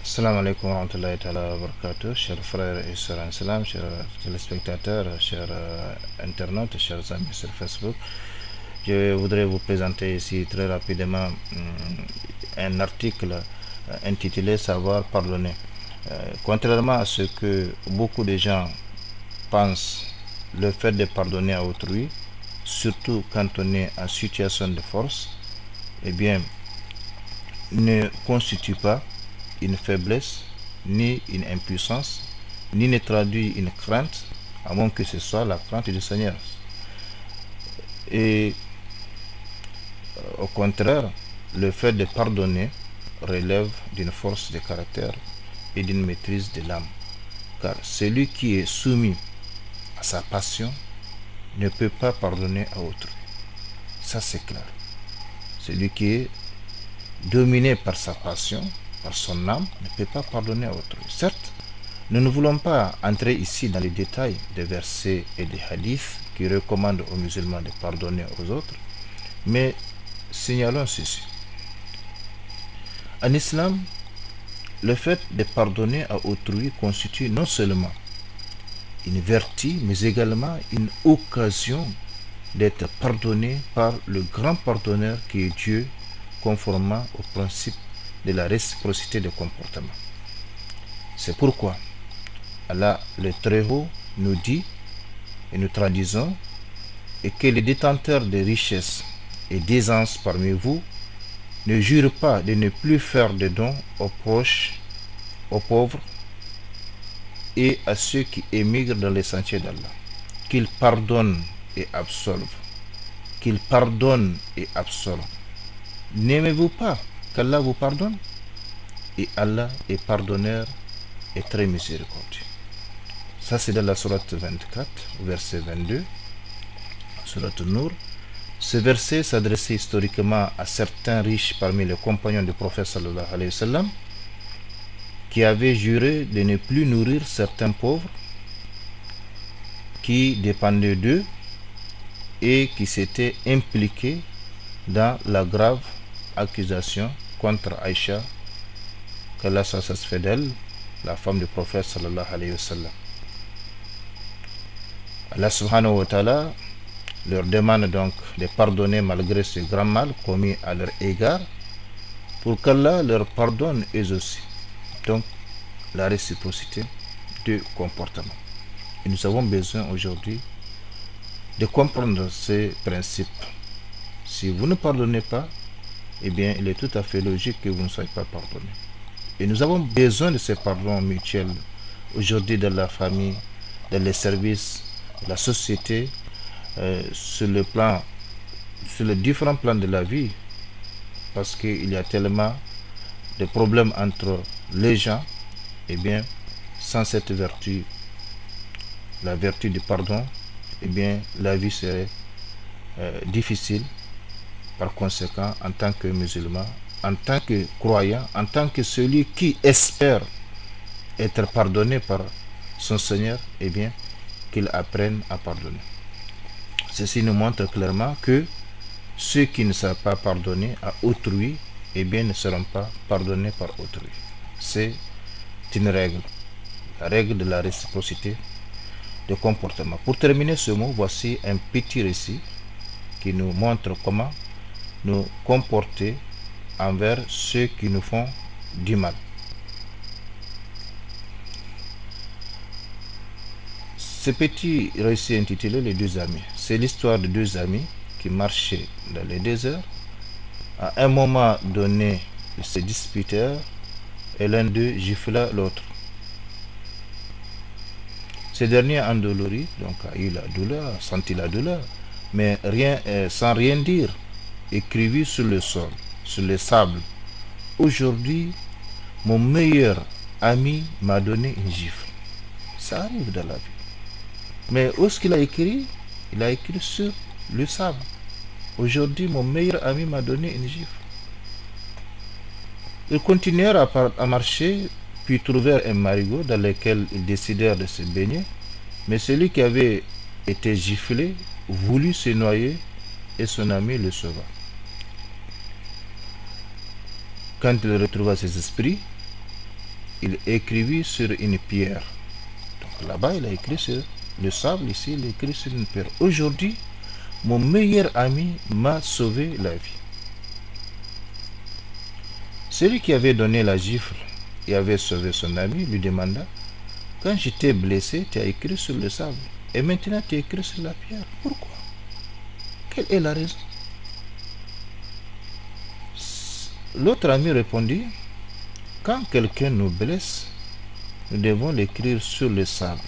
Salam alaikum wa rahmatullahi ta'ala wa barakatuh, chers frères et sœurs en islam, chers téléspectateurs, chers internautes, chers amis sur Facebook. Je voudrais vous présenter ici très rapidement un article intitulé Savoir pardonner. Contrairement à ce que beaucoup de gens pensent, le fait de pardonner à autrui, surtout quand on est en situation de force, eh bien, ne constitue pas une faiblesse, ni une impuissance, ni ne traduit une crainte, à moins que ce soit la crainte du Seigneur. Et au contraire, le fait de pardonner relève d'une force de caractère et d'une maîtrise de l'âme. Car celui qui est soumis à sa passion ne peut pas pardonner à autrui. Ça c'est clair. Celui qui est dominé par sa passion, par son âme, ne peut pas pardonner à autrui. Certes, nous ne voulons pas entrer ici dans les détails des versets et des hadiths qui recommandent aux musulmans de pardonner aux autres, mais signalons ceci. En islam, le fait de pardonner à autrui constitue non seulement une vertu, mais également une occasion d'être pardonné par le grand pardonneur qui est Dieu, conformément au principe de la réciprocité de comportement. C'est pourquoi Allah le Très-Haut nous dit et nous traduisons et que les détenteurs de richesses et d'aisance parmi vous ne jurent pas de ne plus faire de dons aux proches, aux pauvres et à ceux qui émigrent dans les sentiers d'Allah, qu'ils pardonnent et absolvent, qu'ils pardonnent et absolvent. N'aimez-vous pas qu'Allah vous pardonne? Et Allah est pardonneur et très miséricordieux. Ça c'est dans la sourate 24, verset 22, sourate Nour. Ce verset s'adressait historiquement à certains riches parmi les compagnons du prophète sallallahu alayhi wa sallam qui avaient juré de ne plus nourrir certains pauvres qui dépendaient d'eux et qui s'étaient impliqués dans la grave accusation contre Aïcha, qu'Allah soit satisfait d'elle, la femme du prophète sallallahu alayhi wa sallam. Allah subhanahu wa ta'ala leur demande donc de pardonner malgré ce grand mal commis à leur égard pour qu'Allah leur pardonne eux aussi. Donc la réciprocité de comportement. Et nous avons besoin aujourd'hui de comprendre ces principes. Si vous ne pardonnez pas, eh bien il est tout à fait logique que vous ne soyez pas pardonné. Et nous avons besoin de ces pardons mutuels aujourd'hui dans la famille, dans les services, la société, sur les différents plans de la vie, parce qu'il y a tellement de problèmes entre les gens. Eh bien, sans cette vertu, la vertu du pardon, eh bien, la vie serait difficile. Par conséquent, en tant que musulman, en tant que croyant, en tant que celui qui espère être pardonné par son Seigneur, eh bien, qu'il apprenne à pardonner. Ceci nous montre clairement que ceux qui ne savent pas pardonner à autrui, eh bien, ne seront pas pardonnés par autrui. C'est une règle, la règle de la réciprocité de comportement. Pour terminer ce mot, voici un petit récit qui nous montre comment nous comporter envers ceux qui nous font du mal. Ce petit récit intitulé Les deux amis, c'est l'histoire de deux amis qui marchaient dans le désert. À un moment donné, ils se disputèrent et l'un d'eux gifla l'autre. Ce dernier endolori, donc a eu la douleur, senti la douleur, mais sans rien dire, écrivit sur le sol, sur le sable: aujourd'hui, mon meilleur ami m'a donné une gifle. Ça arrive dans la vie. Mais où est-ce qu'il a écrit? Il a écrit sur le sable. Aujourd'hui, mon meilleur ami m'a donné une gifle. Ils continuèrent à marcher, puis trouvèrent un marigot dans lequel ils décidèrent de se baigner. Mais celui qui avait été giflé voulut se noyer et son ami le sauva. Quand il retrouva ses esprits, il écrivit sur une pierre. Donc là-bas, il a écrit sur le sable, ici, il a écrit sur une pierre. Aujourd'hui, mon meilleur ami m'a sauvé la vie. Celui qui avait donné la gifle et avait sauvé son ami lui demanda, quand j'étais blessé, tu as écrit sur le sable, et maintenant tu as écrit sur la pierre. Pourquoi? Quelle est la raison? L'autre ami répondit, quand quelqu'un nous blesse, nous devons l'écrire sur le sable,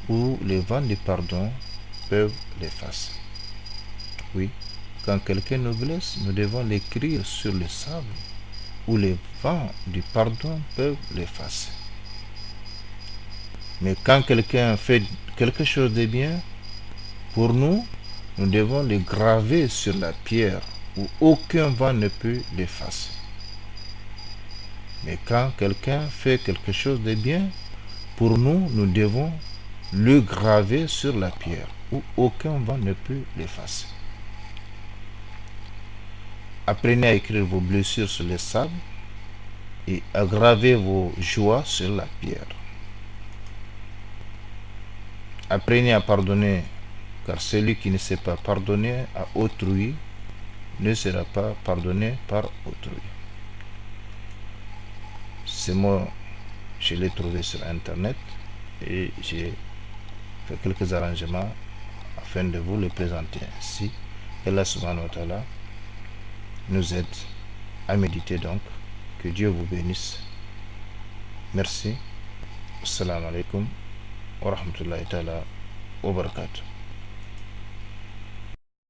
où les vents du pardon peuvent l'effacer. Oui, quand quelqu'un nous blesse, nous devons l'écrire sur le sable, où les vents du pardon peuvent l'effacer. Mais quand quelqu'un fait quelque chose de bien, pour nous, nous devons le graver sur la pierre, où aucun vent ne peut l'effacer. Mais quand quelqu'un fait quelque chose de bien, pour nous, nous devons le graver sur la pierre, où aucun vent ne peut l'effacer. Apprenez à écrire vos blessures sur le sable et à graver vos joies sur la pierre. Apprenez à pardonner, car celui qui ne sait pas pardonner à autrui ne sera pas pardonné par autrui. Ces mots, je l'ai trouvé sur Internet et j'ai fait quelques arrangements afin de vous les présenter ainsi. Et Allah subhanahu wa ta'ala nous aide à méditer donc. Que Dieu vous bénisse. Merci. Assalamu alaikum wa rahmatullahi ta'ala wa barakatuh.